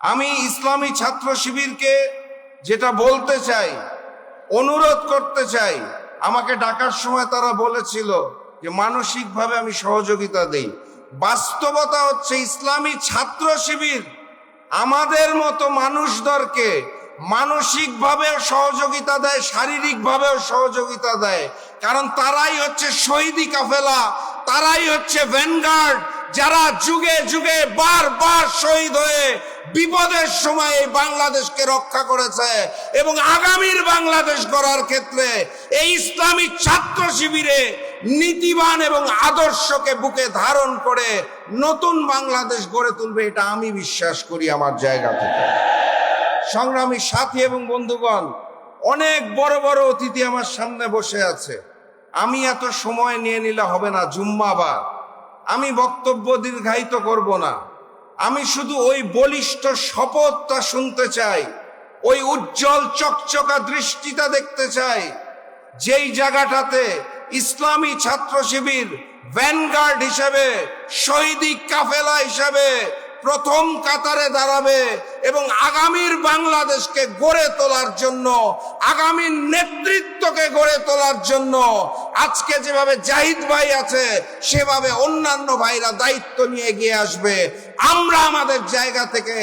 আমি ইসলামী ছাত্র শিবিরকে যেটা বলতে চাই, অনুরোধ করতে চাই, আমাকে ডাকার সময় তারা বলেছিল যে মানসিকভাবে আমি সহযোগিতা দেই। বাস্তবতা হচ্ছে ইসলামী ছাত্র শিবির আমাদের মতো মানুষদেরকে মানসিকভাবেও সহযোগিতা দেয়, শারীরিকভাবেও সহযোগিতা দেয়। কারণ তারাই হচ্ছে শহীদি কাফেলা, তারাই হচ্ছে ভ্যানগার্ড, যারা যুগে যুগে বারবার শহীদ হয়ে বিপদের সময় এই বাংলাদেশকে রক্ষা করেছে। এবং আগামীর বাংলাদেশ গড়ার ক্ষেত্রে এই ইসলামী ছাত্র শিবিরে নীতিবান এবং আদর্শকে বুকে ধারণ করে নতুন বাংলাদেশ গড়ে তুলবে, এটা আমি বিশ্বাস করি আমার জায়গা থেকে। সংগ্রামী সাথী এবং বন্ধুগণ, অনেক বড় বড় অতিথি আমার সামনে বসে আছে। আমি এত সময় নিয়ে নিলে হবে না, জুম্মাবার। আমি বক্তব্য দীর্ঘায়িত করব না। আমি শুধু ওই বলিষ্ঠ শপথটা শুনতে চাই, ওই উজ্জ্বল চকচকা দৃষ্টিটা দেখতে চাই, যেই জায়গাটাতে ইসলামী ছাত্র শিবির ভ্যানগার্ড হিসেবে, শহীদি কাফেলা হিসেবে প্রথম কাতারে দাঁড়াবে এবং আগামীর বাংলাদেশকে গড়ে তোলার জন্য, আগামীর নেতৃত্বকে গড়ে তোলার জন্য আজকে যেভাবে জাহিদ ভাই আছে সেভাবে অন্যান্য ভাইরা দায়িত্ব নিয়ে এগিয়ে আসবে। আমরা আমাদের জায়গা থেকে